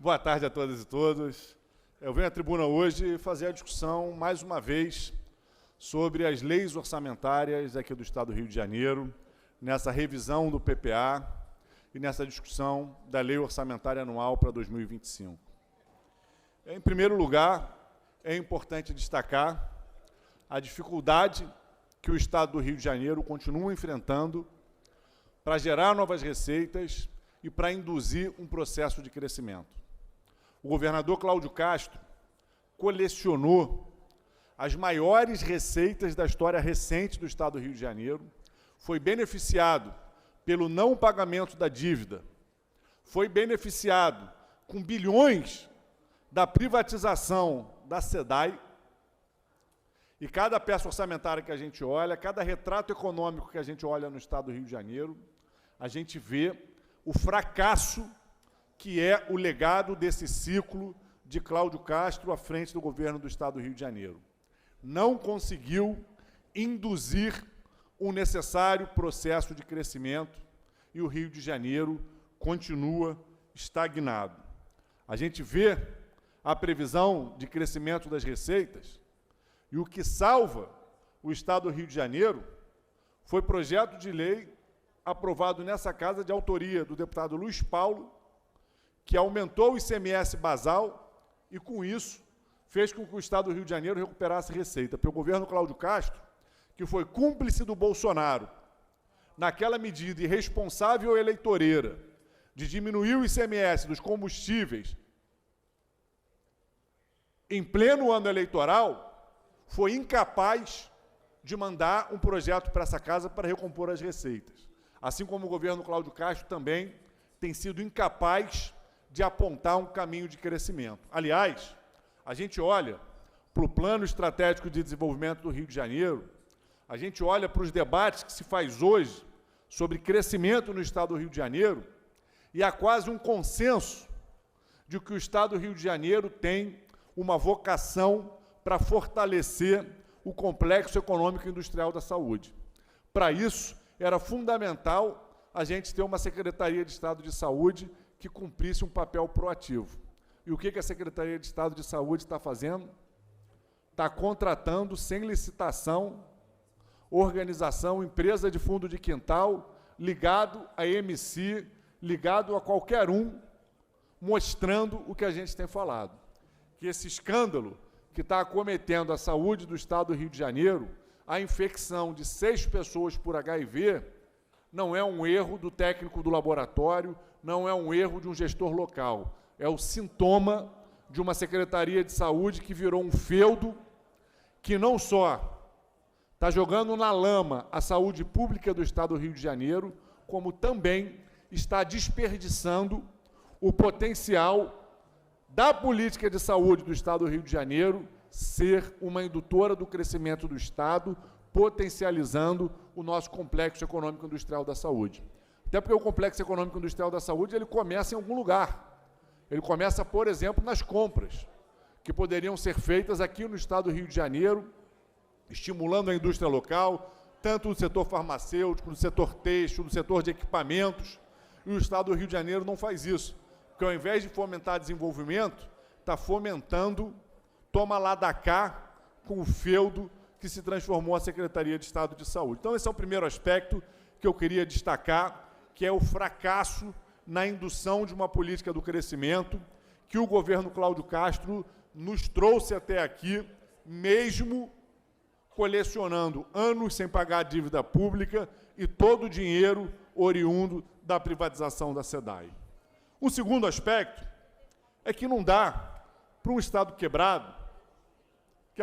Boa tarde a todas e todos. Eu venho à tribuna hoje fazer a discussão, mais uma vez, sobre as leis orçamentárias aqui do Estado do Rio de Janeiro, nessa revisão do PPA e nessa discussão da Lei Orçamentária Anual para 2025. Em primeiro lugar, é importante destacar a dificuldade que o Estado do Rio de Janeiro continua enfrentando para gerar novas receitas e para induzir um processo de crescimento. O governador Cláudio Castro colecionou as maiores receitas da história recente do Estado do Rio de Janeiro, foi beneficiado pelo não pagamento da dívida, foi beneficiado com bilhões da privatização da SEDAI, e cada peça orçamentária que a gente olha, cada retrato econômico que a gente olha no Estado do Rio de Janeiro, a gente vê o fracasso que é o legado desse ciclo de Cláudio Castro à frente do governo do Estado do Rio de Janeiro. Não conseguiu induzir o necessário processo de crescimento e o Rio de Janeiro continua estagnado. A gente vê a previsão de crescimento das receitas e o que salva o Estado do Rio de Janeiro foi projeto de lei aprovado nessa casa de autoria do deputado Luiz Paulo, que aumentou o ICMS basal e, com isso, fez com que o Estado do Rio de Janeiro recuperasse receita. Pelo governo Cláudio Castro, que foi cúmplice do Bolsonaro, naquela medida irresponsável eleitoreira de diminuir o ICMS dos combustíveis em pleno ano eleitoral, foi incapaz de mandar um projeto para essa casa para recompor as receitas. Assim como o governo Cláudio Castro também tem sido incapaz de apontar um caminho de crescimento. Aliás, a gente olha para o Plano Estratégico de Desenvolvimento do Rio de Janeiro, a gente olha para os debates que se faz hoje sobre crescimento no Estado do Rio de Janeiro, e há quase um consenso de que o Estado do Rio de Janeiro tem uma vocação para fortalecer o complexo econômico e industrial da saúde. Para isso, era fundamental a gente ter uma Secretaria de Estado de Saúde que cumprisse um papel proativo. E o que a Secretaria de Estado de Saúde está fazendo? Está contratando, sem licitação, organização, empresa de fundo de quintal, ligado a MC, ligado a qualquer um, mostrando o que a gente tem falado. Que esse escândalo que está acometendo a saúde do Estado do Rio de Janeiro, a infecção de 6 pessoas por HIV, não é um erro do técnico do laboratório, não é um erro de um gestor local. É o sintoma de uma Secretaria de Saúde que virou um feudo, que não só está jogando na lama a saúde pública do Estado do Rio de Janeiro, como também está desperdiçando o potencial da política de saúde do Estado do Rio de Janeiro ser uma indutora do crescimento do Estado, potencializando o nosso complexo econômico industrial da saúde. Até porque o complexo econômico industrial da saúde ele começa em algum lugar. Ele começa, por exemplo, nas compras, que poderiam ser feitas aqui no Estado do Rio de Janeiro, estimulando a indústria local, tanto no setor farmacêutico, no setor têxtil, no setor de equipamentos, e o Estado do Rio de Janeiro não faz isso, porque ao invés de fomentar desenvolvimento, está fomentando toma lá da cá com o feudo que se transformou a Secretaria de Estado de Saúde. Então, esse é o primeiro aspecto que eu queria destacar, que é o fracasso na indução de uma política do crescimento que o governo Cláudio Castro nos trouxe até aqui, mesmo colecionando anos sem pagar a dívida pública e todo o dinheiro oriundo da privatização da SEDAI. O segundo aspecto é que não dá para um Estado quebrado, que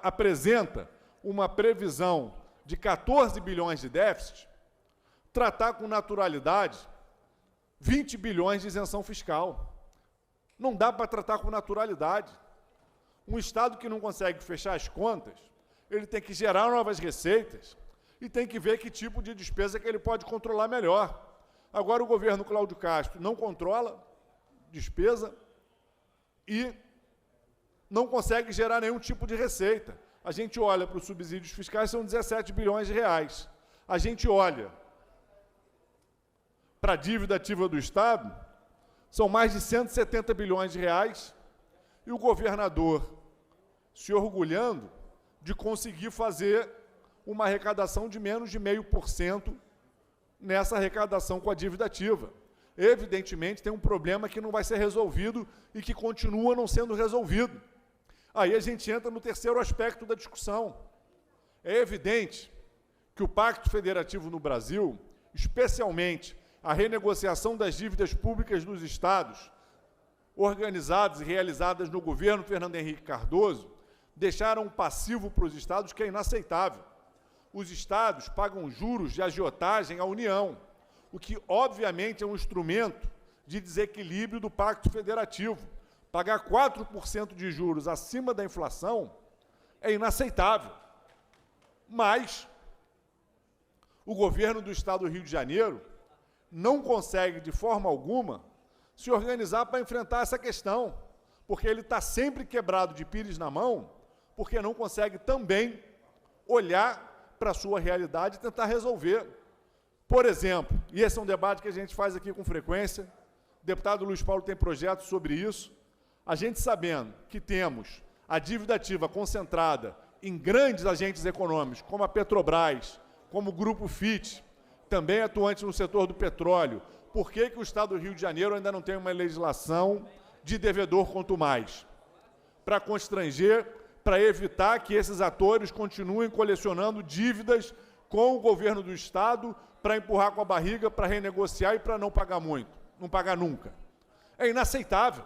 apresenta uma previsão de 14 bilhões de déficit, tratar com naturalidade 20 bilhões de isenção fiscal. Não dá para tratar com naturalidade. Um Estado que não consegue fechar as contas, ele tem que gerar novas receitas e tem que ver que tipo de despesa que ele pode controlar melhor. Agora, o governo Cláudio Castro não controla despesa e não consegue gerar nenhum tipo de receita. A gente olha para os subsídios fiscais, são 17 bilhões de reais. A gente olha para a dívida ativa do Estado, São mais de 170 bilhões de reais e o governador se orgulhando de conseguir fazer uma arrecadação de menos de 0,5% nessa arrecadação com a dívida ativa. Evidentemente, tem um problema que não vai ser resolvido e que continua não sendo resolvido. Aí a gente entra no terceiro aspecto da discussão. É evidente que o Pacto Federativo no Brasil, especialmente a renegociação das dívidas públicas dos estados, organizadas e realizadas no governo Fernando Henrique Cardoso, deixaram um passivo para os estados que é inaceitável. Os estados pagam juros de agiotagem à União, o que, obviamente, é um instrumento de desequilíbrio do Pacto Federativo. Pagar 4% de juros acima da inflação é inaceitável. Mas o governo do Estado do Rio de Janeiro não consegue, de forma alguma, se organizar para enfrentar essa questão, porque ele está sempre quebrado de pires na mão, porque não consegue também olhar para a sua realidade e tentar resolver. Por exemplo, e esse é um debate que a gente faz aqui com frequência, o deputado Luiz Paulo tem projetos sobre isso, a gente sabendo que temos a dívida ativa concentrada em grandes agentes econômicos, como a Petrobras, como o Grupo FIT, também atuante no setor do petróleo, por que o Estado do Rio de Janeiro ainda não tem uma legislação de devedor quanto mais? Para constranger, para evitar que esses atores continuem colecionando dívidas com o governo do Estado para empurrar com a barriga, para renegociar e para não pagar muito, não pagar nunca. É inaceitável.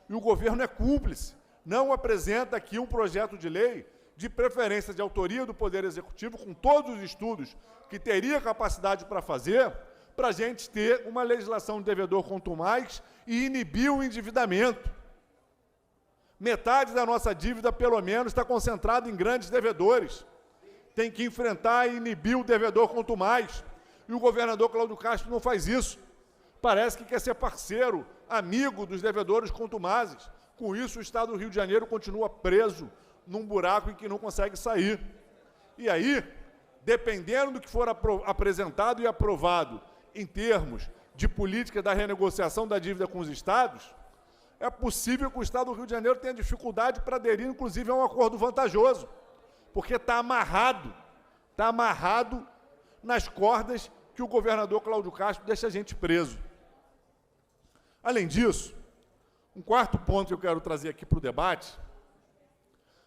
E o governo é cúmplice. Não apresenta aqui um projeto de lei de preferência de autoria do Poder Executivo, com todos os estudos que teria capacidade para fazer, para a gente ter uma legislação de devedor quanto mais e inibir o endividamento. Metade da nossa dívida, pelo menos, está concentrada em grandes devedores. Tem que enfrentar e inibir o devedor quanto mais. E o governador Cláudio Castro não faz isso. Parece que quer ser parceiro, amigo dos devedores contumazes. Com isso, o Estado do Rio de Janeiro continua preso num buraco em que não consegue sair. E aí, dependendo do que for apresentado e aprovado em termos de política da renegociação da dívida com os estados, é possível que o Estado do Rio de Janeiro tenha dificuldade para aderir, inclusive, a um acordo vantajoso, porque está amarrado nas cordas que o governador Cláudio Castro deixa a gente preso. Além disso, um quarto ponto que eu quero trazer aqui para o debate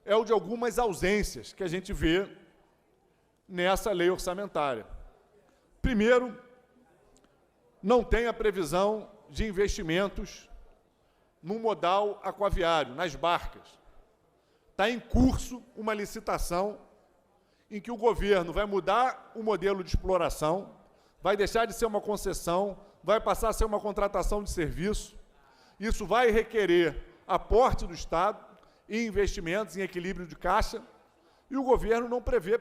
é o de algumas ausências que a gente vê nessa lei orçamentária. Primeiro, não tem a previsão de investimentos no modal aquaviário, nas barcas. Está em curso uma licitação em que o governo vai mudar o modelo de exploração, vai deixar de ser uma concessão, vai passar a ser uma contratação de serviço. Isso vai requerer aporte do Estado e investimentos em equilíbrio de caixa, e o governo não prevê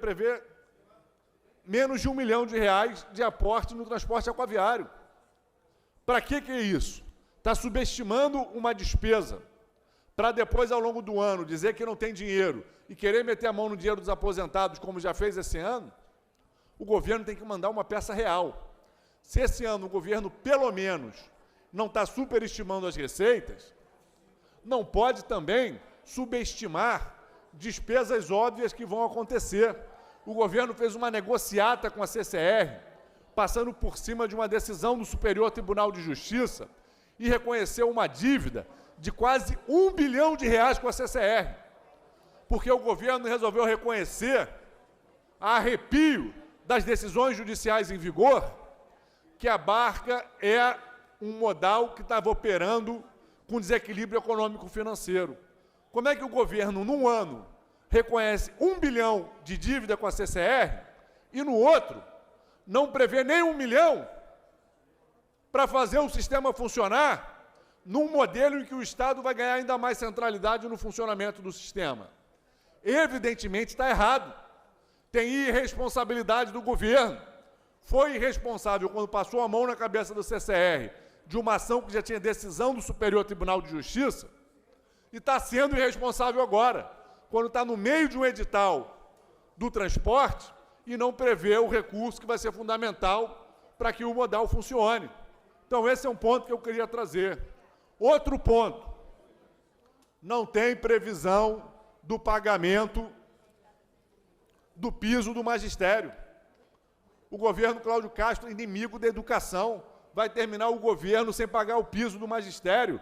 menos de R$1 milhão de aporte no transporte aquaviário. Para que é isso? Está subestimando uma despesa para depois, ao longo do ano, dizer que não tem dinheiro e querer meter a mão no dinheiro dos aposentados, como já fez esse ano. O governo tem que mandar uma peça real. Se esse ano o governo, pelo menos, não está superestimando as receitas, não pode também subestimar despesas óbvias que vão acontecer. O governo fez uma negociata com a CCR, passando por cima de uma decisão do Superior Tribunal de Justiça, e reconheceu uma dívida de quase R$1 bilhão com a CCR, porque o governo resolveu reconhecer, a arrepio das decisões judiciais em vigor, que a barca é um modal que estava operando com desequilíbrio econômico-financeiro. Como é que o governo, num ano, reconhece R$1 bilhão de dívida com a CCR e, no outro, não prevê nem R$1 milhão para fazer o sistema funcionar num modelo em que o Estado vai ganhar ainda mais centralidade no funcionamento do sistema? Evidentemente está errado. Tem irresponsabilidade do governo. Foi irresponsável quando passou a mão na cabeça do CCR de uma ação que já tinha decisão do Superior Tribunal de Justiça, e está sendo irresponsável agora, quando está no meio de um edital do transporte e não prevê o recurso que vai ser fundamental para que o modal funcione. Então, esse é um ponto que eu queria trazer. Outro ponto, não tem previsão do pagamento do piso do magistério. O governo Cláudio Castro, inimigo da educação, vai terminar o governo sem pagar o piso do magistério.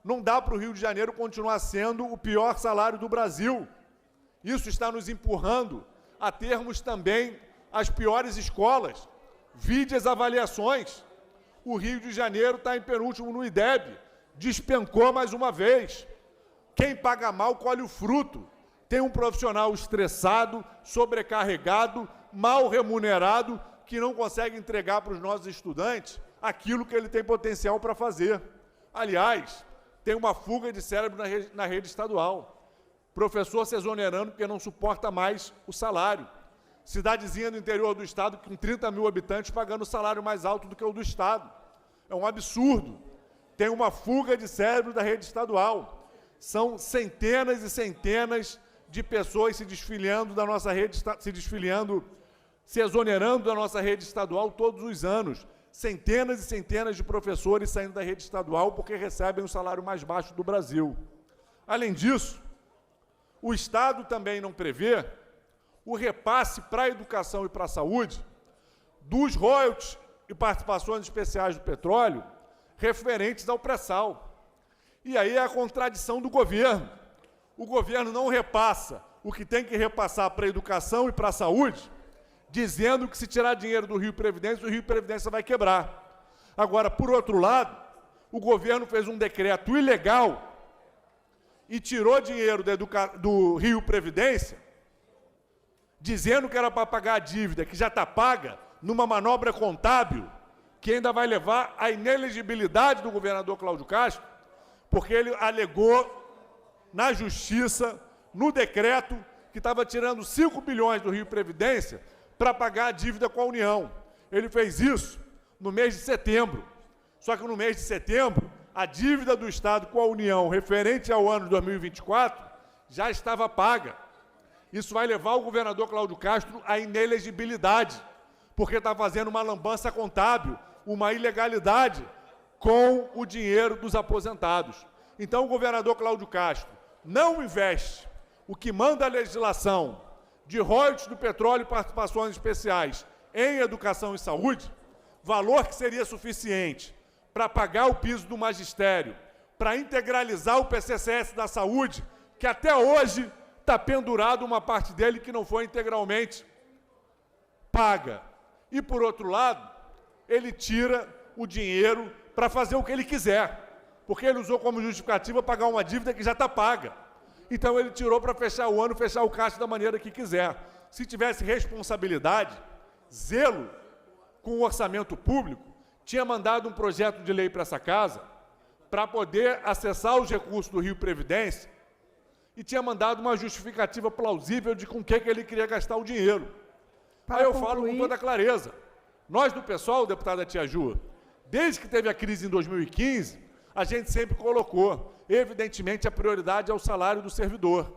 Não dá para o Rio de Janeiro continuar sendo o pior salário do Brasil. Isso está nos empurrando a termos também as piores escolas. Vide as avaliações. O Rio de Janeiro está em penúltimo no IDEB, despencou mais uma vez. Quem paga mal colhe o fruto. Tem um profissional estressado, sobrecarregado, mal remunerado, que não consegue entregar para os nossos estudantes aquilo que ele tem potencial para fazer. Aliás, tem uma fuga de cérebro na rede estadual. Professor se exonerando porque não suporta mais o salário. Cidadezinha do interior do estado com 30 mil habitantes pagando salário mais alto do que o do estado. É um absurdo. Tem uma fuga de cérebro da rede estadual. São centenas e centenas de pessoas se desfiliando da nossa rede, se exonerando da nossa rede estadual todos os anos. Centenas e centenas de professores saindo da rede estadual porque recebem o salário mais baixo do Brasil. Além disso, o Estado também não prevê o repasse para a educação e para a saúde dos royalties e participações especiais do petróleo referentes ao pré-sal. E aí é a contradição do governo. O governo não repassa o que tem que repassar para a educação e para a saúde, dizendo que se tirar dinheiro do Rio Previdência, o Rio Previdência vai quebrar. Agora, por outro lado, o governo fez um decreto ilegal e tirou dinheiro do Rio Previdência, dizendo que era para pagar a dívida, que já está paga, numa manobra contábil, que ainda vai levar à inelegibilidade do governador Cláudio Castro, porque ele alegou na Justiça, no decreto, que estava tirando 5 bilhões do Rio Previdência para pagar a dívida com a União. Ele fez isso no mês de setembro. Só que no mês de setembro, a dívida do Estado com a União, referente ao ano de 2024, já estava paga. Isso vai levar o governador Cláudio Castro à inelegibilidade, porque está fazendo uma lambança contábil, uma ilegalidade com o dinheiro dos aposentados. Então, o governador Cláudio Castro não investe o que manda a legislação de royalties do petróleo e participações especiais em educação e saúde, valor que seria suficiente para pagar o piso do magistério, para integralizar o PCCS da saúde, que até hoje está pendurado uma parte dele que não foi integralmente paga. E, por outro lado, ele tira o dinheiro para fazer o que ele quiser, porque ele usou como justificativa pagar uma dívida que já está paga. Então, ele tirou para fechar o ano, fechar o caixa da maneira que quiser. Se tivesse responsabilidade, zelo com o orçamento público, tinha mandado um projeto de lei para essa casa para poder acessar os recursos do Rio Previdência e tinha mandado uma justificativa plausível de com que ele queria gastar o dinheiro. Aí eu falo com toda clareza. Nós do PSOL, deputada Tia Ju, desde que teve a crise em 2015, a gente sempre colocou, evidentemente, a prioridade ao salário do servidor.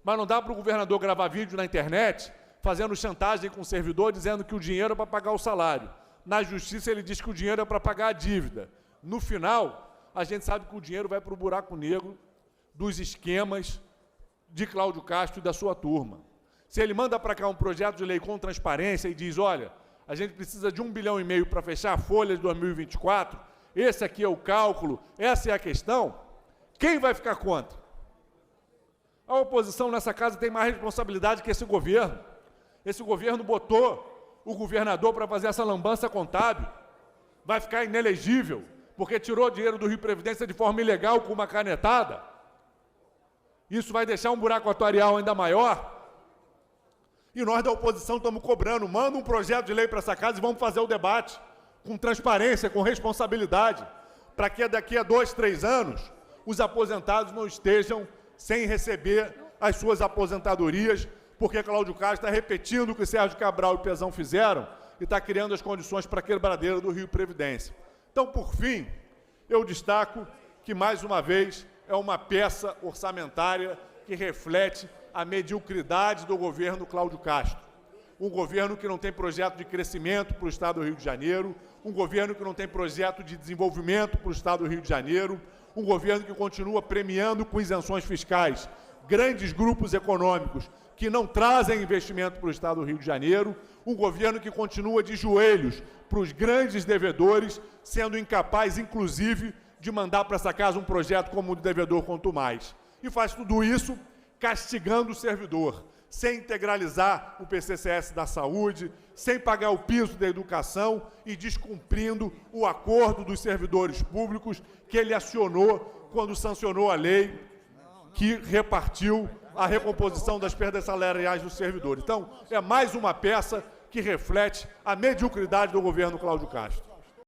Mas não dá para o governador gravar vídeo na internet, fazendo chantagem com o servidor, dizendo que o dinheiro é para pagar o salário. Na justiça, ele diz que o dinheiro é para pagar a dívida. No final, a gente sabe que o dinheiro vai para o buraco negro dos esquemas de Cláudio Castro e da sua turma. Se ele manda para cá um projeto de lei com transparência e diz, olha, a gente precisa de 1,5 bilhão para fechar a folha de 2024, esse aqui é o cálculo, essa é a questão, quem vai ficar contra? A oposição nessa casa tem mais responsabilidade que esse governo. Esse governo botou o governador para fazer essa lambança contábil, vai ficar inelegível, porque tirou dinheiro do Rio Previdência de forma ilegal com uma canetada. Isso vai deixar um buraco atuarial ainda maior. E nós da oposição estamos cobrando, manda um projeto de lei para essa casa e vamos fazer o debate com transparência, com responsabilidade, para que daqui a 2, 3 anos os aposentados não estejam sem receber as suas aposentadorias, porque Cláudio Castro está repetindo o que Sérgio Cabral e Pezão fizeram e está criando as condições para a quebradeira do Rio Previdência. Então, por fim, eu destaco que, mais uma vez, é uma peça orçamentária que reflete a mediocridade do governo Cláudio Castro. um governo que não tem projeto de crescimento para o Estado do Rio de Janeiro, um governo que não tem projeto de desenvolvimento para o Estado do Rio de Janeiro, um governo que continua premiando com isenções fiscais grandes grupos econômicos que não trazem investimento para o Estado do Rio de Janeiro, um governo que continua de joelhos para os grandes devedores, sendo incapaz, inclusive, de mandar para essa casa um projeto como o do devedor Quanto Mais. E faz tudo isso castigando o servidor, sem integralizar o PCCS da saúde, sem pagar o piso da educação e descumprindo o acordo dos servidores públicos que ele acionou quando sancionou a lei que repartiu a recomposição das perdas salariais dos servidores. Então, é mais uma peça que reflete a mediocridade do governo Cláudio Castro.